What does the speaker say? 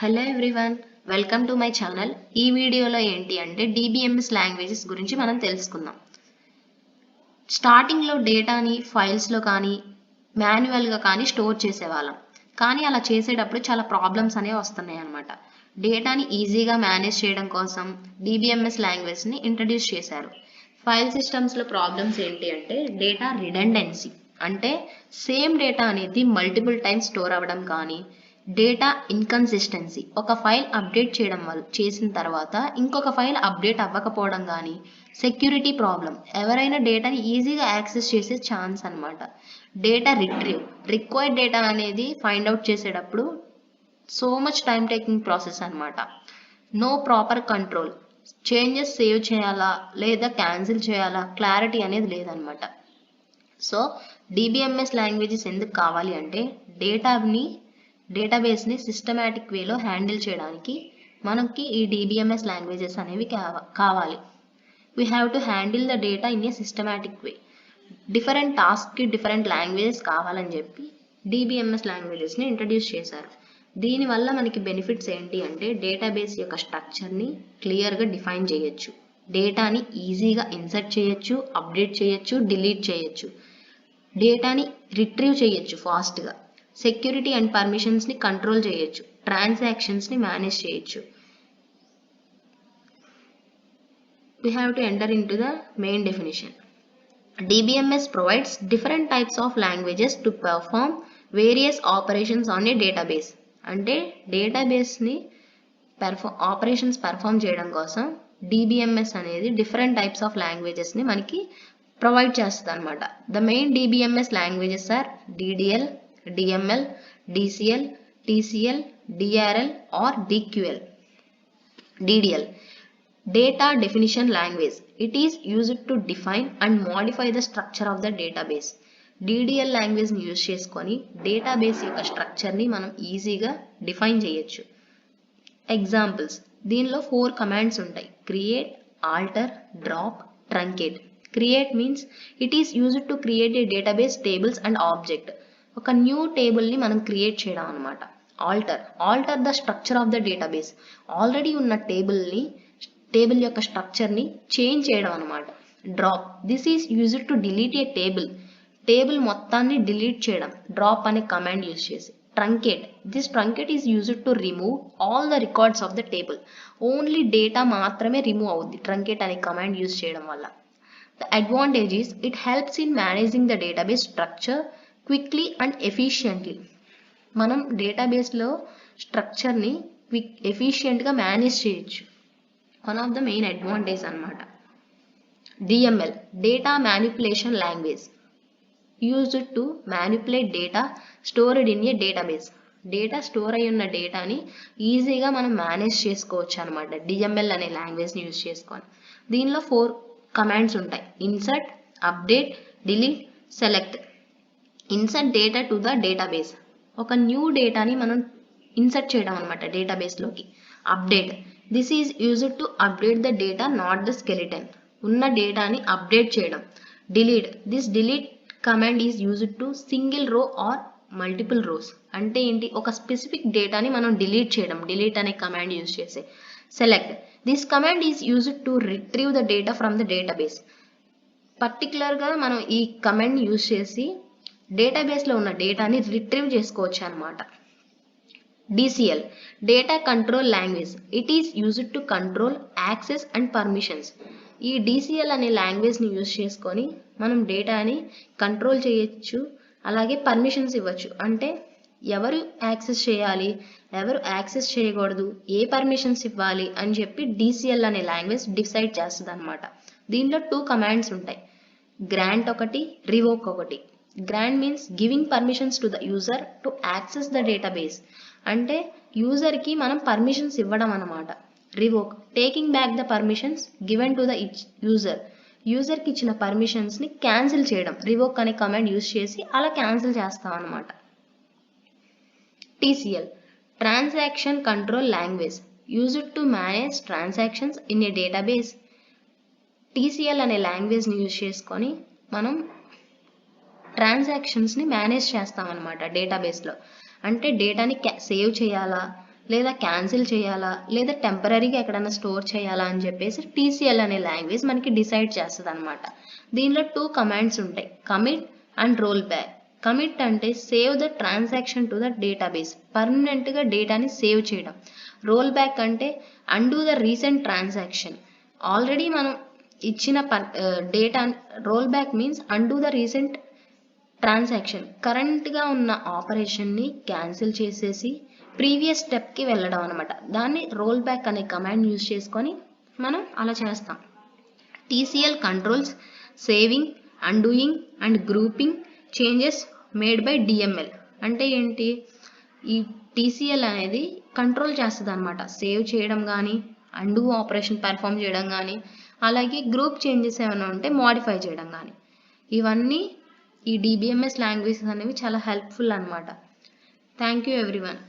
Hello everyone, welcome to my channel. ఈ వీడియోలో ఏంటి అంటే DBMS లాంగ్వేజెస్ గురించి మనం తెలుసుకుందాం. స్టార్టింగ్లో డేటాని ఫైల్స్లో కానీ మాన్యువల్గా కానీ స్టోర్ చేసేవాళ్ళం. కానీ అలా చేసేటప్పుడు చాలా ప్రాబ్లమ్స్ అనేవి వస్తున్నాయి అన్నమాట. డేటాని ఈజీగా మేనేజ్ చేయడం కోసం DBMS లాంగ్వేజ్ని ఇంట్రడ్యూస్ చేశారు. ఫైల్ సిస్టమ్స్లో ప్రాబ్లమ్స్ ఏంటి అంటే డేటా రిడెండెన్సీ, అంటే సేమ్ డేటా అనేది మల్టిపుల్ టైమ్స్ స్టోర్ అవ్వడం కానీ, డేటా ఇన్కన్సిస్టెన్సీ, ఒక ఫైల్ అప్డేట్ చేసిన తర్వాత ఇంకొక ఫైల్ అప్డేట్ అవ్వకపోవడం కానీ, సెక్యూరిటీ ప్రాబ్లం, ఎవరైనా డేటాని ఈజీగా యాక్సెస్ చేసే ఛాన్స్ అనమాట. డేటా రిక్వైర్డ్ డేటా అనేది ఫైండ్ అవుట్ చేసేటప్పుడు so much time taking process అనమాట. No proper control, changes save చేయాలా లేదా క్యాన్సిల్ చేయాలా క్లారిటీ అనేది లేదనమాట. సో DBMS లాంగ్వేజెస్ ఎందుకు కావాలి అంటే డేటాబేస్ని సిస్టమాటిక్ వేలో హ్యాండిల్ చేయడానికి మనకి ఈ DBMS లాంగ్వేజెస్ అనేవి కావాలి. We have to handle the data in a systematic way. Different టాస్క్కి డిఫరెంట్ లాంగ్వేజెస్ కావాలని చెప్పి DBMS లాంగ్వేజెస్ని ఇంట్రడ్యూస్ చేశారు. దీనివల్ల మనకి బెనిఫిట్స్ ఏంటి అంటే డేటాబేస్ యొక్క స్ట్రక్చర్ని క్లియర్గా డిఫైన్ చేయొచ్చు, డేటాని ఈజీగా ఇన్సర్ట్ చేయొచ్చు, అప్డేట్ చేయొచ్చు, డిలీట్ చేయొచ్చు, డేటాని రిట్రీవ్ చేయొచ్చు ఫాస్ట్గా, సెక్యూరిటీ అండ్ పర్మిషన్స్ని కంట్రోల్ చేయొచ్చు, ట్రాన్సాక్షన్స్ని మేనేజ్ చేయొచ్చు. We have to enter into the main definition. DBMS provides different types of languages to perform various operations on a database. అంటే డేటాబేస్ని ఆపరేషన్స్ పెర్ఫామ్ చేయడం కోసం DBMS అనేది డిఫరెంట్ టైప్స్ ఆఫ్ లాంగ్వేజెస్ని మనకి provide చేస్తుంది అనమాట. The main DBMS languages are DDL, DML, DCL, TCL, DRL or DQL. DDL, Data Definition Language. It is used to define and modify the structure of the database. DDL లాంగ్వేజ్ని use చేసుకొని database యొక్క స్ట్రక్చర్ని మనం ఈజీగా define చేయొచ్చు. Examples, దీనిలో 4 commands ఉంటాయి: create, alter, drop, truncate. Create means it is used to create a database tables and object. ఒక న్యూ టేబుల్ని మనం క్రియేట్ చేయడం అనమాట. Alter the structure of the database, already ఉన్న టేబుల్ యొక్క స్ట్రక్చర్ని చేంజ్ చేయడం అనమాట. Drop, this is used to delete a table మొత్తాన్ని డిలీట్ చేయడం డ్రాప్ అనే కమాండ్ యూజ్ చేసి. Truncate, this truncate is used to remove all the records of the table, only data మాత్రమే రిమూవ్ అవుద్ది ట్రంకేట్ అనే కమాండ్ యూజ్ చేయడం వల్ల. The advantage is it helps in managing the database structure quickly and efficiently. మనం డేటాబేస్లో స్ట్రక్చర్ని ఎఫిషియెంట్గా manage చేయొచ్చు. One of the main advantage అనమాట. DML, data manipulation language, used to manipulate data stored in a database. Data store అయి ఉన్న డేటాని ఈజీగా మనం manage చేసుకోవచ్చు అనమాట DML అనే లాంగ్వేజ్ని యూజ్ చేసుకొని. దీనిలో 4 కమాండ్స్ ఉంటాయి: insert, update, delete, select. Insert data to the database, ఒక న్యూ డేటాని మనం ఇన్సర్ట్ చేయడం అనమాట డేటాబేస్లోకి. Update, this is used to update the data not the skeleton, ఉన్న డేటాని అప్డేట్ చేయడం. Delete, this delete command is used to single row or multiple rows. అంటే ఏంటి, ఒక స్పెసిఫిక్ డేటాని మనం డిలీట్ చేయడం డిలీట్ అనే కమాండ్ యూజ్ చేసి. Select, this command is used to retrieve the data from the database. పర్టికులర్గా మనం ఈ కమాండ్ యూజ్ చేసి డేటాబేస్లో ఉన్న డేటాని రిట్రీవ్ చేసుకోవచ్చు అనమాట. DCL, data control language, it is used to control access and permissions. ఈ DCL అనే లాంగ్వేజ్ని యూజ్ చేసుకొని మనం డేటాని కంట్రోల్ చేయొచ్చు, అలాగే పర్మిషన్స్ ఇవ్వచ్చు. అంటే ఎవరు యాక్సెస్ చేయాలి, ఎవరు యాక్సెస్ చేయకూడదు, ఏ పర్మిషన్స్ ఇవ్వాలి అని చెప్పి DCL అనే లాంగ్వేజ్ డిసైడ్ చేస్తుంది అనమాట. దీనిలో 2 కమాండ్స్ ఉంటాయి: గ్రాంట్ ఒకటి, రివోక్ ఒకటి. Grant means giving permissions to the user to access the database, అంటే యూజర్కి మనం పర్మిషన్స్ ఇవ్వడం అనమాట. Revoke, taking back the permissions given to the యూజర్కి ఇచ్చిన పర్మిషన్స్ని క్యాన్సిల్ చేయడం రివోక్ అనే కమాండ్ యూజ్ చేసి అలా క్యాన్సిల్ చేస్తాం అనమాట. TCL, transaction control language, used to manage transactions in a database. TCL అనే లాంగ్వేజ్ని యూజ్ చేసుకొని మనం ట్రాన్సాక్షన్స్ని మేనేజ్ చేస్తాం అనమాట డేటాబేస్లో. అంటే డేటాని సేవ్ చేయాలా లేదా క్యాన్సిల్ చేయాలా లేదా టెంపరీగా ఎక్కడైనా స్టోర్ చేయాలా అని చెప్పేసి టీసీఎల్ అనే లాంగ్వేజ్ మనకి డిసైడ్ చేస్తుంది అనమాట. దీనిలో 2 కమాండ్స్ ఉంటాయి, commit and roll back. Commit అంటే save the transaction to the database, పర్మనెంట్గా డేటాని సేవ్ చేయడం. రోల్ బ్యాక్ అంటే undo the recent transaction, already మనం ఇచ్చిన data. Roll back means undo the recent transaction, కరెంట్గా ఉన్న ఆపరేషన్ని క్యాన్సిల్ చేసేసి ప్రీవియస్ స్టెప్కి వెళ్ళడం అనమాట. దాన్ని రోల్ బ్యాక్ అనే కమాండ్ యూజ్ చేసుకొని మనం అలా చేస్తాం. TCL controls saving, undoing and grouping changes made by DML. అంటే ఏంటి, ఈ TCL అనేది కంట్రోల్ చేస్తుంది అనమాట, సేవ్ చేయడం కానీ అండూ ఆపరేషన్ పెర్ఫామ్ చేయడం కానీ, అలాగే గ్రూప్ చేంజెస్ ఏమైనా ఉంటే మోడిఫై చేయడం కానీ. ఇవన్నీ ఈ DBMS లాంగ్వేజెస్ అనేవి చాలా హెల్ప్ఫుల్ అనమాట. Thank you everyone.